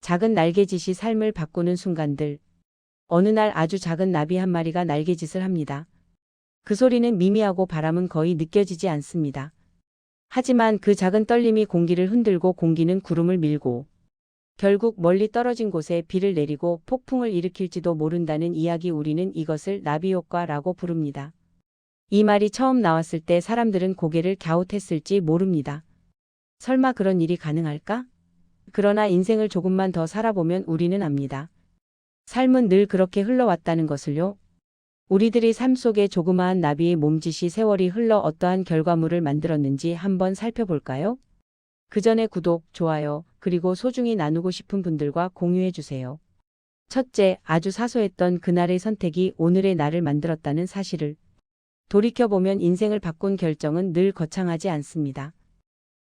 작은 날개짓이 삶을 바꾸는 순간들. 어느 날 아주 작은 나비 한 마리가 날개짓을 합니다. 그 소리는 미미하고 바람은 거의 느껴지지 않습니다. 하지만 그 작은 떨림이 공기를 흔들고 공기는 구름을 밀고 결국 멀리 떨어진 곳에 비를 내리고 폭풍을 일으킬지도 모른다는 이야기. 우리는 이것을 나비 효과라고 부릅니다. 이 말이 처음 나왔을 때 사람들은 고개를 갸웃했을지 모릅니다. 설마 그런 일이 가능할까? 그러나 인생을 조금만 더 살아보면 우리는 압니다. 삶은 늘 그렇게 흘러왔다는 것을요. 우리들이 삶 속에 조그마한 나비의 몸짓이 세월이 흘러 어떠한 결과물을 만들었는지 한번 살펴볼까요? 그 전에 구독, 좋아요, 그리고 소중히 나누고 싶은 분들과 공유해주세요. 첫째, 아주 사소했던 그날의 선택이 오늘의 나를 만들었다는 사실을 돌이켜보면 인생을 바꾼 결정은 늘 거창하지 않습니다.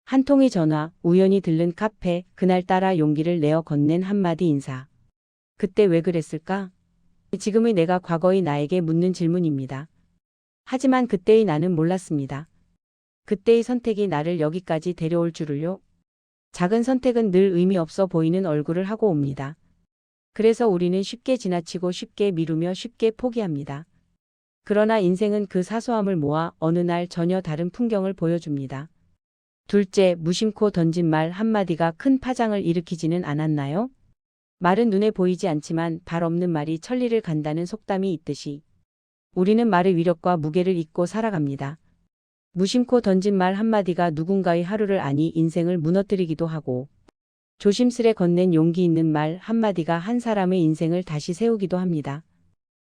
한 통의 전화, 우연히 들른 카페, 그날따라 용기를 내어 건넨 한마디 인사. 그때 왜 그랬을까? 지금의 내가 과거의 나에게 묻는 질문입니다. 하지만 그때의 나는 몰랐습니다. 그때의 선택이 나를 여기까지 데려올 줄을요. 작은 선택은 늘 의미 없어 보이는 얼굴을 하고 옵니다. 그래서 우리는 쉽게 지나치고 쉽게 미루며 쉽게 포기합니다. 그러나 인생은 그 사소함을 모아 어느 날 전혀 다른 풍경을 보여줍니다. 둘째, 무심코 던진 말 한마디가 큰 파장을 일으키지는 않았나요? 말은 눈에 보이지 않지만 발 없는 말이 천리를 간다는 속담이 있듯이 우리는 말의 위력과 무게를 잊고 살아갑니다. 무심코 던진 말 한마디가 누군가의 하루를 아니 인생을 무너뜨리기도 하고 조심스레 건넨 용기 있는 말 한마디가 한 사람의 인생을 다시 세우기도 합니다.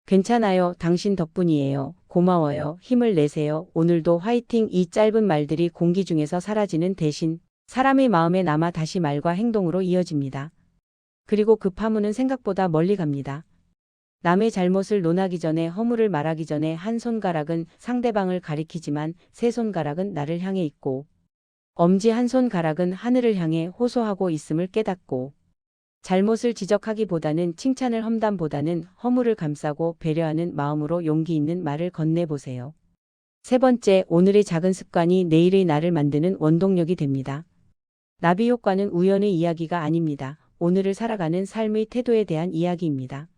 괜찮아요. 당신 덕분이에요. 고마워요. 힘을 내세요. 오늘도 화이팅. 이 짧은 말들이 공기 중에서 사라지는 대신 사람의 마음에 남아 다시 말과 행동으로 이어집니다. 그리고 그 파문은 생각보다 멀리 갑니다. 남의 잘못을 논하기 전에 허물을 말하기 전에 한 손가락은 상대방을 가리키지만 세 손가락은 나를 향해 있고 엄지 한 손가락은 하늘을 향해 호소하고 있음을 깨닫고 잘못을 지적하기보다는 칭찬을 험담보다는 허물을 감싸고 배려하는 마음으로 용기 있는 말을 건네보세요. 세 번째, 오늘의 작은 습관이 내일의 나를 만드는 원동력이 됩니다. 나비 효과는 우연의 이야기가 아닙니다. 오늘을 살아가는 삶의 태도에 대한 이야기입니다.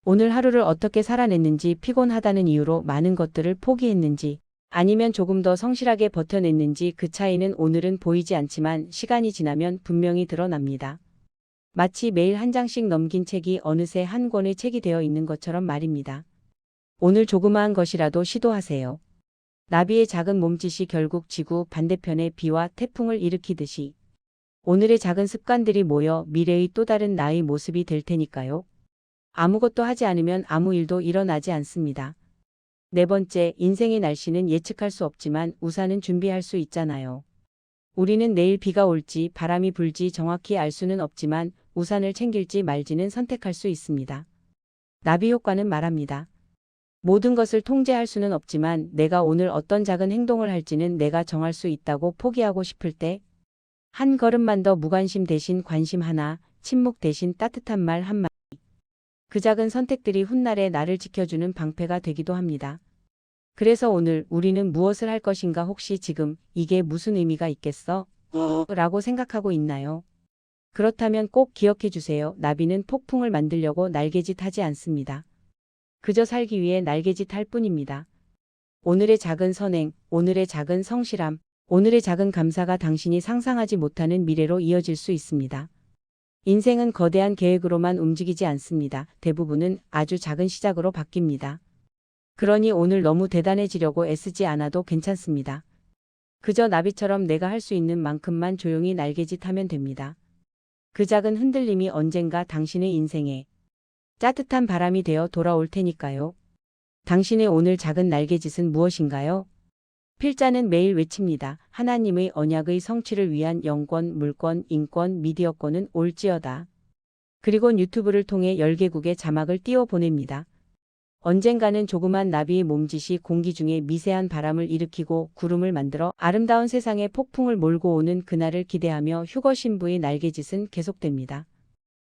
오늘 하루를 어떻게 살아냈는지, 피곤하다는 이유로 많은 것들을 포기했는지, 아니면 조금 더 성실하게 버텨냈는지 그 차이는 오늘은 보이지 않지만 시간이 지나면 분명히 드러납니다. 마치 매일 한 장씩 넘긴 책이 어느새 한 권의 책이 되어 있는 것처럼 말입니다. 오늘 조그마한 것이라도 시도하세요. 나비의 작은 몸짓이 결국 지구 반대편의 비와 태풍을 일으키듯이 오늘의 작은 습관들이 모여 미래의 또 다른 나의 모습이 될 테니까요. 아무것도 하지 않으면 아무 일도 일어나지 않습니다. 네 번째, 인생의 날씨는 예측할 수 없지만 우산은 준비할 수 있잖아요. 우리는 내일 비가 올지 바람이 불지 정확히 알 수는 없지만 우산을 챙길지 말지는 선택할 수 있습니다. 나비 효과는 말합니다. 모든 것을 통제할 수는 없지만 내가 오늘 어떤 작은 행동을 할지는 내가 정할 수 있다고 포기하고 싶을 때 한 걸음만 더 무관심 대신 관심 하나, 침묵 대신 따뜻한 말 한마디. 그 작은 선택들이 훗날에 나를 지켜주는 방패가 되기도 합니다. 그래서 오늘 우리는 무엇을 할 것인가? 혹시 지금 이게 무슨 의미가 있겠어? 라고 생각하고 있나요? 그렇다면 꼭 기억해 주세요. 나비는 폭풍을 만들려고 날개짓 하지 않습니다. 그저 살기 위해 날개짓 할 뿐입니다. 오늘의 작은 선행, 오늘의 작은 성실함, 오늘의 작은 감사가 당신이 상상하지 못하는 미래로 이어질 수 있습니다. 인생은 거대한 계획으로만 움직이지 않습니다. 대부분은 아주 작은 시작으로 바뀝니다. 그러니 오늘 너무 대단해지려고 애쓰지 않아도 괜찮습니다. 그저 나비처럼 내가 할 수 있는 만큼만 조용히 날개짓하면 됩니다. 그 작은 흔들림이 언젠가 당신의 인생에 따뜻한 바람이 되어 돌아올 테니까요. 당신의 오늘 작은 날개짓은 무엇인가요? 필자는 매일 외칩니다. 하나님의 언약의 성취를 위한 영권, 물권, 인권, 미디어권은 올지어다. 그리고 유튜브를 통해 10개국의 자막을 띄워 보냅니다. 언젠가는 조그만 나비의 몸짓이 공기 중에 미세한 바람을 일으키고 구름을 만들어 아름다운 세상에 폭풍을 몰고 오는 그날을 기대하며 휴거 신부의 날개짓은 계속됩니다.